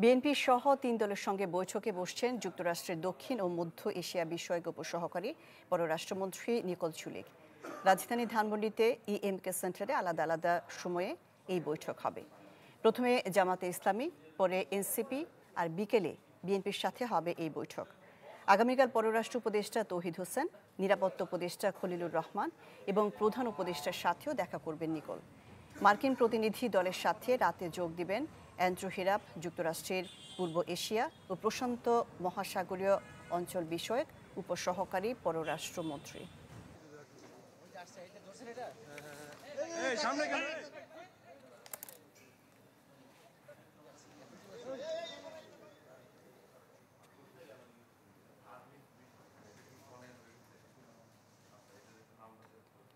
BNP সহ ৩ দলের সঙ্গে বৈঠকে বসছেন যুক্তরাষ্ট্রের দক্ষিণ ও মধ্য এশিয়া বিষয়ক উপসহকারী পররাষ্ট্রমন্ত্রী নিকোল চুলিক। রাজধানী ধানমন্ডিতে ইএমকে সেন্টারে আলাদা আলাদা সময়ে এই বৈঠক হবে। প্রথমে জামাতে ইসলামী, পরে এনসিপি আর বিকেলে বিএনপির সাথে হবে এই বৈঠক। আগামীকাল পররাষ্ট্র উপদেষ্টা তৌহিদ হোসেন, নিরাপত্তা উপদেষ্টা খলিলুর রহমান এবং প্রধান উপদেষ্টার সাথেও দেখা করবেন নিকোল। মার্কিন প্রতিনিধি দলের সাথে রাতে যোগ দিবেন অ্যান্ড্রু হিরাপ, যুক্তরাষ্ট্রের পূর্ব এশিয়া ও প্রশান্ত মহাসাগরীয় অঞ্চল বিষয়ক উপসহকারী পররাষ্ট্রমন্ত্রী।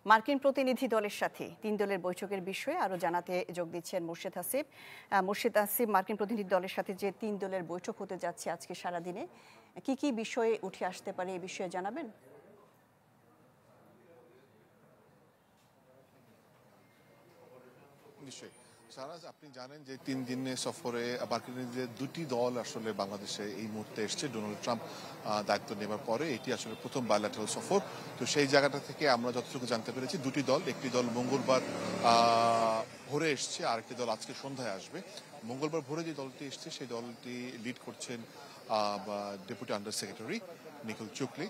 মার্কিন প্রতিনিধি দলের সাথে ৩ দলের বৈঠকের বিষয়ে আরও জানাতে যোগ দিচ্ছেন মোর্শেদ হাসিব। মোর্শেদ হাসিব, মার্কিন প্রতিনিধি দলের সাথে যে ৩ দলের বৈঠক হতে যাচ্ছে আজকে সারাদিনে, কি কি বিষয়ে উঠে আসতে পারে এই বিষয়ে জানাবেন? নিশ্চয়ই সারাজ, আপনি জানেন যে ৩ দিনের সফরে মার্কিনদের দুটি দল আসলে বাংলাদেশে এই মুহূর্তে এসছে। ডোনাল্ড ট্রাম্প দায়িত্ব নেবার পরে এটি আসলে প্রথম বায়োল্যাটারাল সফর। তো সেই জায়গাটা থেকে আমরা যতটুকু জানতে পেরেছি, দুটি দল, একটি দল মঙ্গলবার ভোরে এসছে, আরেকটি দল আজকে সন্ধ্যায় আসবে। মঙ্গলবার ভোরে যে দলটি এসছে সেই দলটি লিড করছেন ডেপুটি আন্ডার সেক্রেটারি নিকোল চুকলি।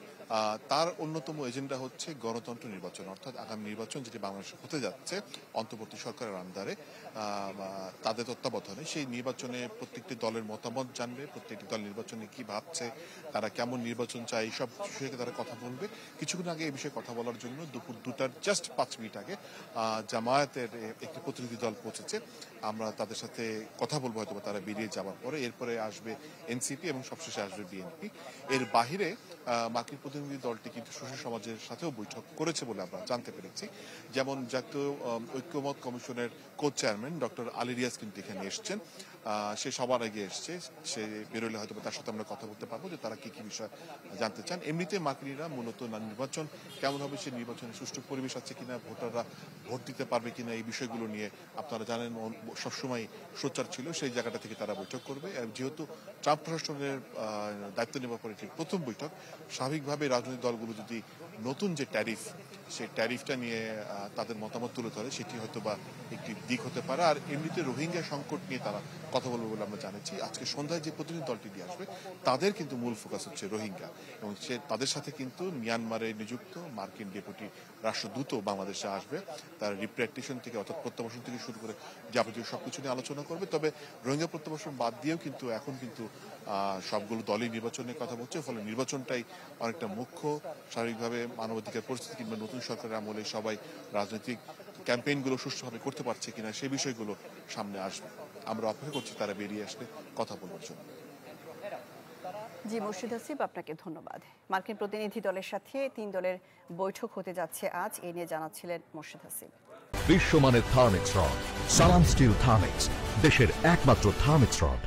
তার অন্যতম এজেন্ডা হচ্ছে গণতন্ত্র নির্বাচন, অর্থাৎ আগামী নির্বাচন যেটি বাংলাদেশে হতে যাচ্ছে অন্তর্বর্তী সরকারের আন্ডারে, তাদের তত্ত্বাবধানে সেই নির্বাচনে প্রত্যেকটি দলের মতামত জানবে, প্রত্যেকটি দল নির্বাচনে কি ভাবছে, তারা কেমন নির্বাচন চায়, এইসব বিষয়ে তারা কথা বলবে। কিছুক্ষণ আগে এই বিষয়ে কথা বলার জন্য দুপুর 2টার জাস্ট 5 মিনিট আগে জামায়াতের একটি প্রতিনিধি দল পৌঁছেছে। আমরা তাদের সাথে কথা বলবো হয়তো তারা বেরিয়ে যাওয়ার পরে। এরপরে আসবে এনসিপি এবং সবশেষে আসবে বিএনপি। এর বাহিরে মার্কিন প্রতিনিধি দলটি কিন্তু সুশীল সমাজের সাথেও বৈঠক করেছে বলে আমরা জানতে পেরেছি। যেমন জাতীয় ঐক্যমত কমিশনের co chairman doctor Ali Riaz কিন্তু এখানে এসছেন। সে সবার আগে এসছে, সে বেরোলে হয়তো তার সাথে আমরা কথা বলতে পারবো যে তারা কি কি বিষয় জানতে চান। এমনিতে মার্কিনীরা মূলত নির্বাচন কেমন হবে, সেই নির্বাচনে সুষ্ঠু পরিবেশ আছে কিনা, ভোটাররা ভোট দিতে পারবে কিনা, এই বিষয়গুলো নিয়ে আপনারা জানেন সবসময় সোচ্চার ছিল। সেই জায়গাটা থেকে তারা বৈঠক করবে। যেহেতু ট্রাম্প প্রশাসনের দায়িত্ব নেওয়ার পরে এটি প্রথম বৈঠক, স্বাভাবিকভাবে রাজনৈতিক দলগুলো যদি নতুন যে ট্যারিফ, সেই ট্যারিফটা নিয়ে তাদের মতামত তুলে ধরে, সেটি হয়তো বা একটি দিক হতে পারে। আর এমনিতে রোহিঙ্গা সংকট নিয়ে তারা কথা বলবে বলে আমরা জানিয়েছি। আজকে সন্ধ্যায় যে প্রতিনিধি দলটি দিয়ে আসবে তাদের কিন্তু মূল ফোকাস হচ্ছে রোহিঙ্গা, এবং তাদের সাথে কিন্তু মিয়ানমারে নিযুক্ত মার্কিন ডেপুটি রাষ্ট্রদূতও বাংলাদেশে আসবে। তার রিপ্যাট্রিয়েশন থেকে অর্থাৎ প্রত্যাবাসন থেকে শুরু করে যাবতীয় সবকিছু নিয়ে আলোচনা করবে। তবে রোহিঙ্গা প্রত্যাবাসন বাদ দিয়েও কিন্তু এখন কিন্তু সবগুলো দলই নির্বাচনের কথা বলছে। ফলে নির্বাচনটাই অনেকটা মুখ্য। স্বাভাবিকভাবে মানবাধিকার পরিস্থিতি কিংবা নতুন সরকারের আমলে সবাই রাজনৈতিক ক্যাম্পেইনগুলো সুষ্ঠুভাবে করতে পারছে কিনা, সেই বিষয়গুলো সামনে আসবে। আমরা অপেক্ষা করছি তারা বেরিয়ে আসলে কথা বলবার জন্য। জি মোর্শেদ হাসিব, আপনাকে ধন্যবাদ। মার্কিন প্রতিনিধি দলের সাথে 3 দলের বৈঠক হতে যাচ্ছে আজ, এ নিয়ে জানাচ্ছিলেন মোর্শেদ হাসিব। বিশ্বমানের থার্মিক্স রড, সালাম স্টিল থার্মিক্স, দেশের একমাত্র থার্মিক্স রড।